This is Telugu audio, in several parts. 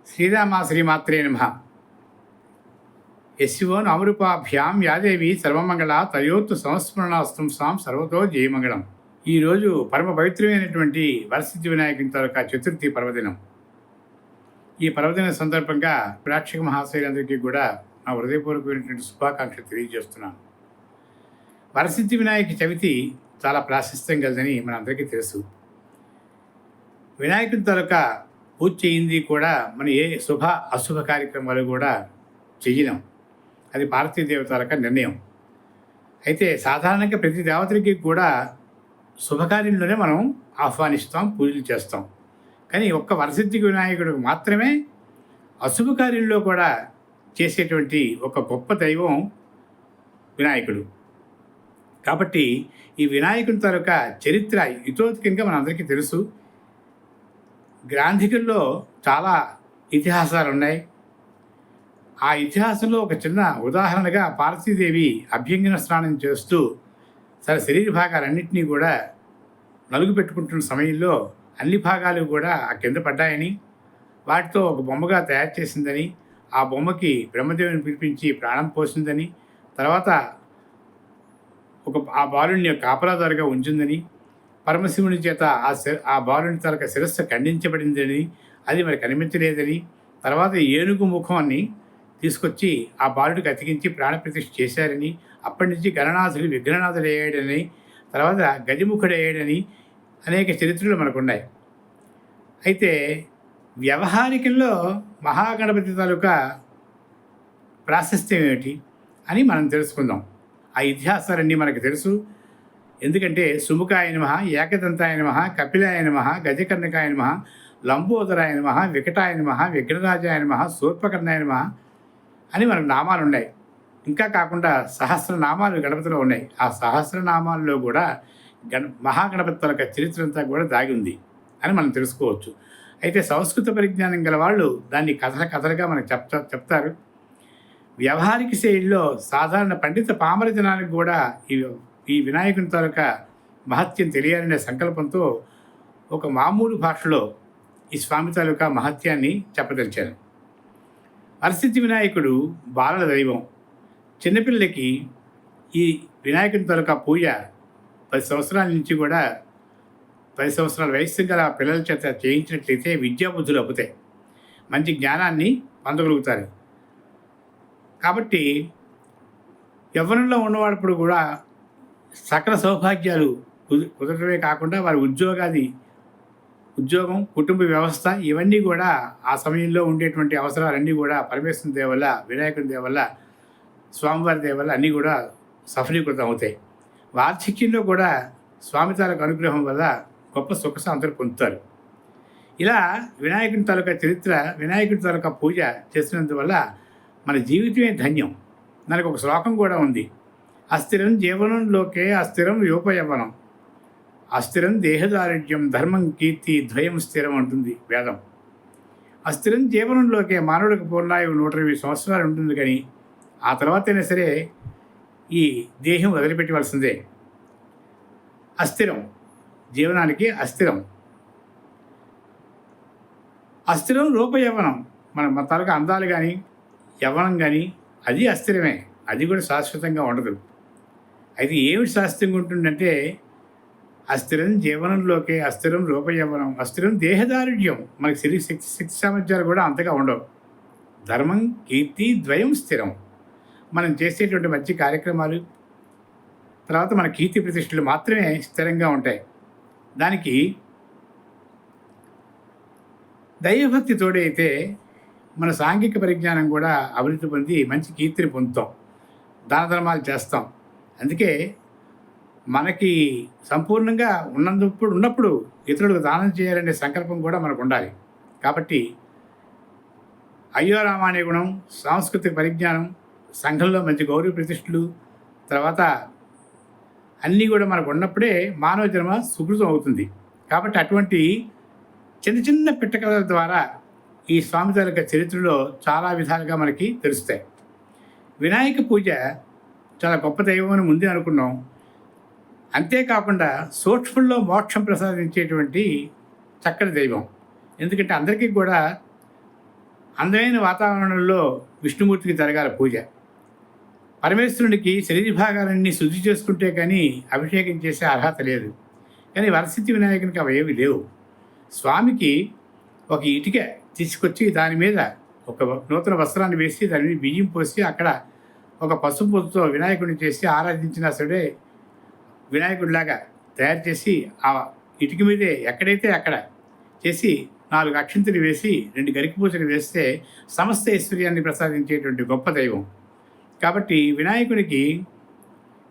శ్రీరామ శ్రీమాత్రే నమః. యశివో అమృపాభ్యాం యాదేవి సర్వమంగళ తయోత్తు సంస్మరణాస్తం సాం సర్వతో జయమంగళం. ఈరోజు పరమ పవిత్రమైనటువంటి వరసిద్ధి వినాయకుని తాలూకా చతుర్థి పర్వదినం. ఈ పర్వదిన సందర్భంగా ప్రేక్షక మహాశయులందరికీ కూడా నా హృదయపూర్వకమైనటువంటి శుభాకాంక్షలు తెలియజేస్తున్నాను. వరసిద్ధి వినాయక చవితి చాలా ప్రాశస్త్యం కలదని మనందరికీ తెలుసు. వినాయకుని తాలూకా పూజ చేయింది కూడా మన ఏ శుభ అశుభ కార్యక్రమాలు కూడా చెయ్యలేం. అది భారతీయ దేవతల నిర్ణయం. అయితే సాధారణంగా ప్రతి దేవతలకి కూడా శుభకార్యంలోనే మనం ఆహ్వానిస్తాం, పూజలు చేస్తాం. కానీ ఒక్క వరసిద్ధి వినాయకుడికి మాత్రమే అశుభ కార్యంలో కూడా చేసేటువంటి ఒక గొప్ప దైవం వినాయకుడు. కాబట్టి ఈ వినాయకుని తాలూకా చరిత్ర ఇతోధికంగా మనందరికీ తెలుసు. గ్రాంధికుల్లో చాలా ఇతిహాసాలు ఉన్నాయి. ఆ ఇతిహాసంలో ఒక చిన్న ఉదాహరణగా పార్వతీదేవి అభ్యంగన స్నానం చేస్తూ తన శరీర భాగాలన్నింటినీ కూడా నలుగు పెట్టుకుంటున్న సమయంలో అన్ని భాగాలు కూడా ఆ కింద పడ్డాయని, వాటితో ఒక బొమ్మగా తయారు చేసిందని, ఆ బొమ్మకి బ్రహ్మదేవుని పిలిపించి ప్రాణం పోసిందని, తర్వాత ఆ బాలుని కాపలాదారుగా ఉంచిందని, పరమశివుని చేత ఆ బాలుని తలక శిరస్సు ఖండించబడిందని, అది మరి కనిపించలేదని, తర్వాత ఏనుగు ముఖాన్ని తీసుకొచ్చి ఆ బాలుడికి అతికించి ప్రాణప్రతిష్ఠ చేశారని, అప్పటి నుంచి గణనాథుడు విఘ్ననాథుడు అయ్యాడని, తర్వాత గజముఖుడు అయ్యాడని అనేక చరిత్రలు మనకున్నాయి. అయితే వ్యవహారికంలో మహాగణపతి తాలూకా ప్రాశస్త్యం ఏమిటి అని మనం తెలుసుకుందాం. ఆ ఇతిహాసాలన్నీ మనకు తెలుసు. ఎందుకంటే సుముఖాయ నమః, ఏకదంతాయ నమః, కపిలాయ నమః, గజకర్ణకాయ నమః, లంబోదరాయ నమః, వికటాయ నమః, విఘ్నరాజాయ నమః, శూర్పకర్ణాయ నమః అని మనకు నామాలు ఉన్నాయి. ఇంకా కాకుండా సహస్రనామాలు గణపతిలో ఉన్నాయి. ఆ సహస్రనామాల్లో కూడా మహాగణపతి తలక చరిత్ర అంతా కూడా దాగి ఉంది అని మనం తెలుసుకోవచ్చు. అయితే సంస్కృత పరిజ్ఞానం గల వాళ్ళు దాన్ని కథలుగా మనకు చెప్తారు. వ్యవహారిక శైలిలో సాధారణ పండిత పామర జనానికి కూడా ఈ వినాయకుని తాలూకా మహత్యం తెలియాలనే సంకల్పంతో ఒక మామూలు భాషలో ఈ స్వామి తాలూకా మహత్యాన్ని చెప్పదలిచారు. వరసిద్ధి వినాయకుడు బాలల దైవం. చిన్నపిల్లలకి ఈ వినాయకుని తాలూకా పూజ 10 సంవత్సరాల నుంచి కూడా 10 సంవత్సరాల వయస్సు గల పిల్లల చేత చేయించినట్లయితే విద్యాబుద్ధులు అబ్బుతాయి, మంచి జ్ఞానాన్ని పొందగలుగుతారు. కాబట్టి యవ్వనంలో ఉన్నవాడప్పుడు కూడా సకల సౌభాగ్యాలు కుదరటమే కాకుండా వారి ఉద్యోగం, కుటుంబ వ్యవస్థ ఇవన్నీ కూడా ఆ సమయంలో ఉండేటువంటి అవసరాలన్నీ కూడా పరమేశ్వరుని దయ వల్ల, వినాయకుని దయ వల్ల, స్వామివారి దయ వల్ల అన్నీ కూడా సఫలీకృతం అవుతాయి. వార్ధక్యంలో కూడా స్వామి తాలూకు అనుగ్రహం వల్ల గొప్ప సుఖ శాంతులు పొందుతారు. ఇలా వినాయకుని తాలూకా చరిత్ర, వినాయకుని తాలూకా పూజ చేసినందువల్ల మన జీవితమే ధన్యం. మనకు ఒక శ్లోకం కూడా ఉంది. అస్థిరం జీవనంలోకే అస్థిరం యోపయవనం, అస్థిరం దేహదారుఢ్యం ధర్మం కీర్తి ద్వయం స్థిరం అంటుంది వేదం. అస్థిరం జీవనంలోకే మానవుడికి పూర్ణాయువు 120 సంవత్సరాలు ఉంటుంది. కానీ ఆ తర్వాతైనా సరే ఈ దేహం వదిలిపెట్టవలసిందే. అస్థిరం జీవనానికి అస్థిరం. అస్థిరం రూపయవ్వనం, మన తాలూకా అందాలు కానీ యవ్వనం కానీ అది అస్థిరమే, అది కూడా శాశ్వతంగా ఉండదు. అయితే ఏమిటి శాశ్వతంగా ఉంటుందంటే అస్థిరం జీవనంలోకే అస్థిరం రూపయవ్వనం, అస్థిరం దేహదారుఢ్యం, మనకి శక్తి సామర్థ్యాలు కూడా అంతగా ఉండవు. ధర్మం కీర్తి ద్వయం స్థిరం, మనం చేసేటువంటి మంచి కార్యక్రమాలు, తర్వాత మన కీర్తి ప్రతిష్టలు మాత్రమే స్థిరంగా ఉంటాయి. దానికి దైవభక్తి తోడైతే మన సాంఘిక పరిజ్ఞానం కూడా అభివృద్ధి పొంది మంచి కీర్తిని పొందుతాం, దాన ధర్మాలు చేస్తాం. అందుకే మనకి సంపూర్ణంగా ఉన్నప్పుడు ఇతరులకు దానం చేయాలనే సంకల్పం కూడా మనకు ఉండాలి. కాబట్టి అయ్యో రామానే గుణం, సాంస్కృతిక పరిజ్ఞానం, సంఘంలో మంచి గౌరవ ప్రతిష్టలు, తర్వాత అన్నీ కూడా మనకు ఉన్నప్పుడే మానవ జన్మ సుకృతం అవుతుంది. కాబట్టి అటువంటి చిన్న చిన్న పిట్టకథల ద్వారా ఈ స్వామి తాలూకా చరిత్రలో చాలా విధాలుగా మనకి తెలుస్తాయి. వినాయక పూజ చాలా గొప్ప దైవం అని ముందే అనుకున్నాం. అంతేకాకుండా సూక్ష్మంలో మోక్షం ప్రసాదించేటువంటి చక్కటి దైవం. ఎందుకంటే అందరికీ కూడా అందమైన వాతావరణంలో విష్ణుమూర్తికి జరగాలి పూజ. పరమేశ్వరునికి శరీర భాగాలన్నీ శుద్ధి చేసుకుంటే కానీ అభిషేకం చేసే అర్హత లేదు. కానీ వరసిద్ధి వినాయకునికి అవి ఏవి లేవు. స్వామికి ఒక ఇటుక తీసుకొచ్చి దాని మీద ఒక నూతన వస్త్రాన్ని వేసి దాని మీద బియ్యం పోసి అక్కడ ఒక పసుపు పొద్దుతో వినాయకుడిని చేసి ఆరాధించినా సరే వినాయకుడిలాగా తయారు చేసి ఆ ఇటుక మీదే ఎక్కడైతే అక్కడ చేసి 4 అక్షింతలు వేసి 2 గరిక పూజలు వేస్తే సమస్త ఐశ్వర్యాన్ని ప్రసాదించేటువంటి గొప్ప దైవం. కాబట్టి వినాయకునికి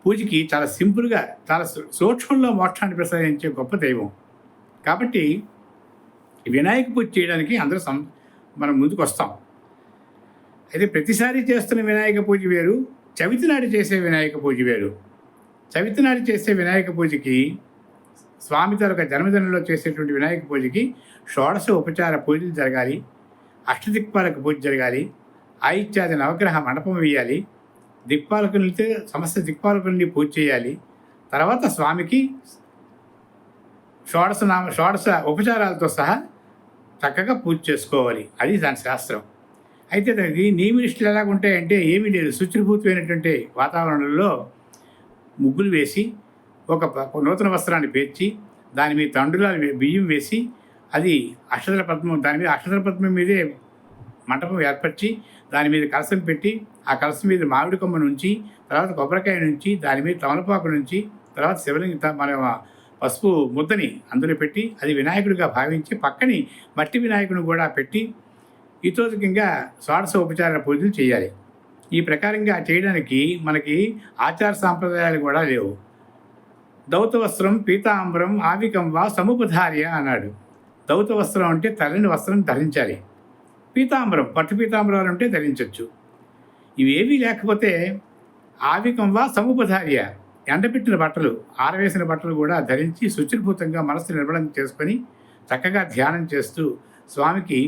పూజకి చాలా సింపుల్గా చాలా సూక్ష్మంలో మోక్షాన్ని ప్రసాదించే గొప్ప దైవం. కాబట్టి వినాయక పూజ చేయడానికి అందరూ మనం ముందుకు వస్తాం. అయితే ప్రతిసారి చేస్తున్న వినాయక పూజ వేరు, చవితి నాడు చేసే వినాయక పూజ వేరు. చవితి నాడు చేసే వినాయక పూజకి స్వామి తరొక జన్మదినంలో చేసేటువంటి వినాయక పూజకి షోడశ ఉపచార పూజలు జరగాలి, అష్టదిక్పాలక పూజ జరగాలి, ఆయిత్యాది నవగ్రహ మండపం వేయాలి, దిక్పాలకులతో సమస్త దిక్పాలకుల్ని పూజ చేయాలి. తర్వాత స్వామికి షోడశ ఉపచారాలతో సహా చక్కగా పూజ చేసుకోవాలి. అది దాని శాస్త్రం. అయితే దానికి నియమనిష్టలు ఎలాగుంటాయంటే ఏమీ లేదు. శుచిర్భూతమైనటువంటి వాతావరణంలో ముగ్గులు వేసి ఒక నూతన వస్త్రాన్ని పేర్చి దాని మీద తండ్రుల బియ్యం వేసి అది అక్షతల పద్మం, దాని మీద అక్షతల పద్మం మీదే మంటపం ఏర్పరిచి దాని మీద కలసం పెట్టి ఆ కలసం మీద మామిడి కొమ్మ నుంచి, తర్వాత కొబ్బరికాయ నుంచి, దాని మీద తమలపాకు నుంచి, తర్వాత శివలింగ మన పసుపు ముద్దని అందులో పెట్టి అది వినాయకుడిగా భావించి పక్కని మట్టి వినాయకుడిని కూడా పెట్టి ఇతోధికంగా షోడశ ఉపచార పూజలు చేయాలి. ఈ ప్రకారంగా చేయడానికి మనకి ఆచార సాంప్రదాయాలు కూడా లేవు. దౌత వస్త్రం పీతాంబరం ఆవికం వా సముపధార్య అన్నాడు. దౌత వస్త్రం అంటే తెల్లని వస్త్రం ధరించాలి. పీతాంబరం పట్టు పీతాంబరాలు ఉంటే ధరించవచ్చు. ఇవేవీ లేకపోతే ఆవికం వా సముపధార్య ఎండపెట్టిన బట్టలు, ఆరవేసిన బట్టలు కూడా ధరించి శుచిర్భూతంగా మనస్సు నిర్మలం చేసుకొని చక్కగా ధ్యానం చేస్తూ స్వామికి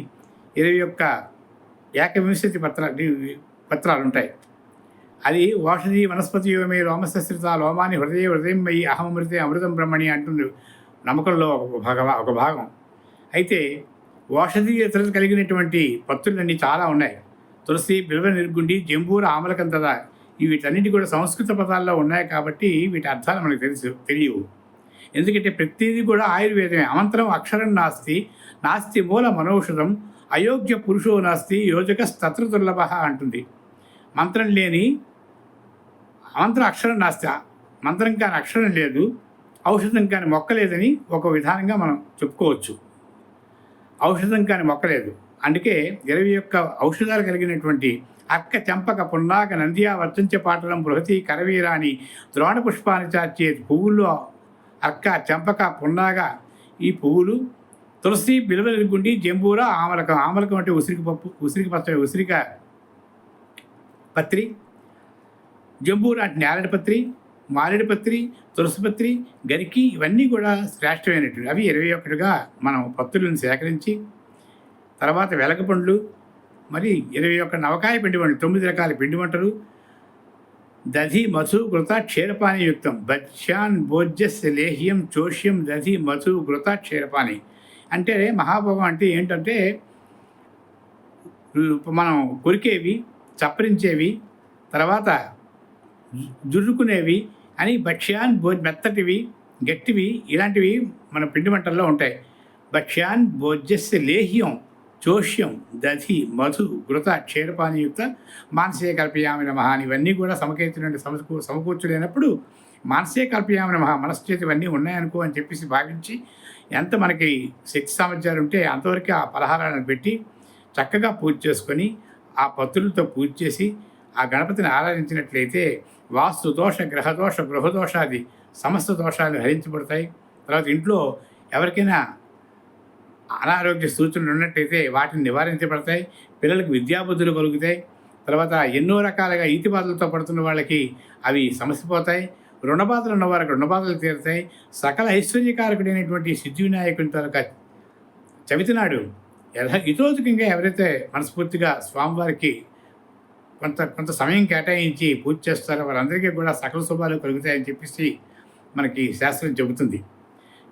21 పత్రాలు ఉంటాయి. అది ఓషధి వనస్పతియోమే రోమశస్త్రిత లోమాని హృదయం మయి అహమృతే అమృతం బ్రహ్మణి అంటుంది నమ్మకంలో ఒక భాగం. అయితే ఓషధీయతలు కలిగినటువంటి పత్రులన్నీ చాలా ఉన్నాయి. తులసి, బిల్వ నిర్గుండి, జంబూర, ఆమలకంతద వీటన్నిటి కూడా సంస్కృత పదాల్లో ఉన్నాయి. కాబట్టి వీటి అర్థాలు మనకు తెలియవు. ఎందుకంటే ప్రతిదీ కూడా ఆయుర్వేదమే. అమంత్రం అక్షరం నాస్తి మూల మనౌషధం అయోగ్య పురుషో నాస్తి యోజకస్తత్ర దుర్లభ అంటుంది. మంత్రం లేని అమంత్రం అక్షరం నాస్తి, మంత్రం కాని అక్షరం లేదు, ఔషధం కాని మొక్క లేదని ఒక విధానంగా మనం చెప్పుకోవచ్చు. ఔషధం కాని మొక్క లేదు. అందుకే 21 ఔషధాలు కలిగినటువంటి అక్క, చంపక, పున్నాక, నందియా, వర్తంచ పాటలం, బృహతి, కరవీరాని, ద్రోణ పుష్పాన్ని చాచే పువ్వులు అక్క, చంపక, పున్నాగ ఈ పువ్వులు, తులసి, బిల్వ నిర్గుండి, జంబూర, ఆమలకం. ఆమలకం అంటే ఉసిరిక పత్రి, జంబూర అంటే నేరేడు పత్రి, మారేడు పత్రి, తులసి పత్రి, గరికి ఇవన్నీ కూడా శ్రేష్టమైనటువంటి అవి 21గా మనం పత్రులను సేకరించి తర్వాత వెలగపండ్లు, మరి 21 నవకాయ పిండి వంటలు, 9 రకాల పిండి వంటలు, దధి మధు ఘృత క్షీరపాని యుక్తం భక్ష్యాన్ భోజ్యస్ లేహ్యం చోష్యం దధి మధు ఘృత క్షీరపాని. అంటే మహాభోగం అంటే ఏంటంటే మనం కొరికేవి, చప్పరించేవి, తర్వాత జుర్రుకునేవి అని భక్ష్యాన్ మెత్తటివి, గట్టివి ఇలాంటివి మన పిండి వంటల్లో ఉంటాయి. భక్ష్యాన్ భోజ్యస్య లేహ్యం చోష్యం దధి మధు ఘృత క్షీరపానియుక్త మానసే కల్పయామి నమః అని ఇవన్నీ కూడా సమకూర్చలేనప్పుడు మానసే కల్పయామి నమః మనసు చేతి ఇవన్నీ ఉన్నాయనుకో అని చెప్పేసి భావించి ఎంత మనకి శక్తి సామర్థ్యాలు ఉంటే అంతవరకు ఆ పలహారాలను పెట్టి చక్కగా పూజ చేసుకొని ఆ పత్రులతో పూజ చేసి ఆ గణపతిని ఆరాధించినట్లయితే వాస్తు దోష, గ్రహదోష, గృహదోషాది సమస్త దోషాలు హరించబడతాయి. తర్వాత ఇంట్లో ఎవరికైనా అనారోగ్య సూచనలు ఉన్నట్టయితే వాటిని నివారించబడతాయి. పిల్లలకు విద్యాబుద్ధులు కలుగుతాయి. తర్వాత ఎన్నో రకాలుగా ఈతి బాధలతో పడుతున్న వాళ్ళకి అవి సమసిపోతాయి. రుణబాధలు ఉన్న వారికి రుణబాధలు తీరుతాయి. సకల ఐశ్వర్యకారకుడైనటువంటి సిద్ధి వినాయకుని తాలూకా చవితి నాడు ఇతోధికంగా ఎవరైతే మనస్ఫూర్తిగా స్వామివారికి కొంత సమయం కేటాయించి పూజ చేస్తారో వారందరికీ కూడా సకల శుభాలు కలుగుతాయని చెప్పేసి మనకి శాస్త్రం చెబుతుంది.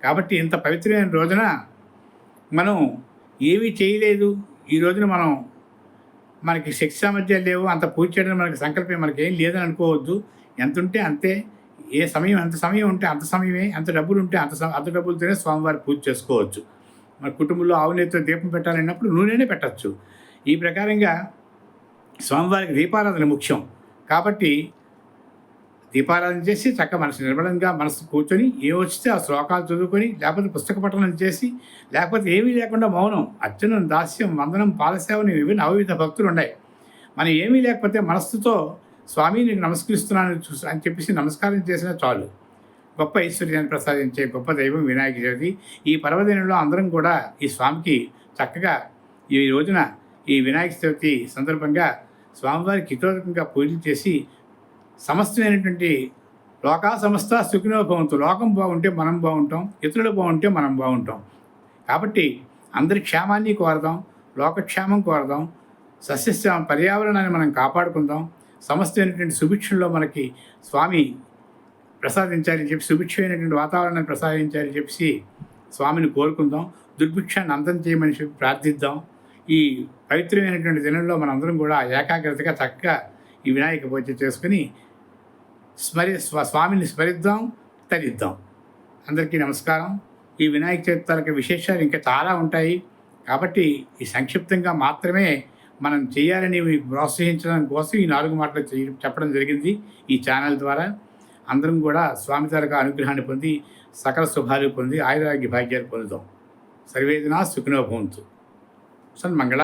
కాబట్టి ఇంత పవిత్రమైన రోజున మనం ఏమీ చేయలేదు, ఈ రోజున మనం మనకి శక్తి సామర్థ్యాలు లేవు, అంత పూజ చేయడం మనకి సంకల్పం మనకి ఏం లేదని అనుకోవద్దు. ఎంత ఉంటే అంతే, ఏ సమయం ఎంత సమయం ఉంటే అంత సమయమే, ఎంత డబ్బులు ఉంటే అంత డబ్బులతోనే స్వామివారి పూజ చేసుకోవచ్చు. మన కుటుంబంలో ఆవు నెయ్యితో దీపం పెట్టాలన్నప్పుడు నూనెనే పెట్టచ్చు. ఈ ప్రకారంగా స్వామివారికి దీపారాధన ముఖ్యం. కాబట్టి దీపారాధన చేసి చక్కగా మనసు నిర్మలంగా మనసు కూర్చొని ఏ వచ్చితే ఆ శ్లోకాలు చదువుకొని, లేకపోతే పుస్తక పఠనం చేసి, లేకపోతే ఏమీ లేకుండా మౌనం, అర్చనం, దాస్యం, వందనం, పాదసేవని ఇవి నవవిధ భక్తులు ఉన్నాయి. మనం ఏమీ లేకపోతే మనస్సుతో స్వామి నీకు నమస్కరిస్తున్నాను అని చెప్పేసి నమస్కారం చేసినా చాలు. గొప్ప ఐశ్వర్యాన్ని ప్రసాదించే గొప్ప దైవం వినాయక చవితి. ఈ పర్వదినంలో అందరం కూడా ఈ స్వామికి చక్కగా ఈ రోజున ఈ వినాయక చవితి సందర్భంగా స్వామివారికి హితోదకంగా పూజలు చేసి సమస్తమైనటువంటి లోకా సమస్త సుఖినో భవంతు, లోకం బాగుంటే మనం బాగుంటాం, ఇతరులు బాగుంటే మనం బాగుంటాం. కాబట్టి అందరి క్షేమాన్ని కోరదాం, లోకక్షేమం కోరదాం, సస్యశ్యామ పర్యావరణాన్ని మనం కాపాడుకుందాం. సమస్తమైనటువంటి సుభిక్షంలో మనకి స్వామి ప్రసాదించాలని చెప్పి, సుభిక్షమైనటువంటి వాతావరణాన్ని ప్రసాదించాలని చెప్పి స్వామిని కోరుకుందాం. దుర్భిక్షాన్ని అంతం చేయమని చెప్పి ప్రార్థిద్దాం. ఈ పవిత్రమైనటువంటి దినంలో మనందరం కూడా ఏకాగ్రతగా చక్కగా ఈ వినాయక పూజ చేసుకుని స్వామిని స్మరిద్దాం, తరిద్దాం. అందరికీ నమస్కారం. ఈ వినాయక చవితి తాలూకు విశేషాలు ఇంకా చాలా ఉంటాయి. కాబట్టి ఈ సంక్షిప్తంగా మాత్రమే మనం చేయాలని ప్రోత్సహించడం కోసం ఈ 4 మాటలు చెప్పడం జరిగింది ఈ ఛానల్ ద్వారా. అందరం కూడా స్వామి తాలూకు అనుగ్రహాన్ని పొంది సకల శుభాలు పొంది ఆయురారోగ్య భాగ్యాలు పొందుతాం. సర్వేజనా సుఖినో భవంతు. సన్మంగళ.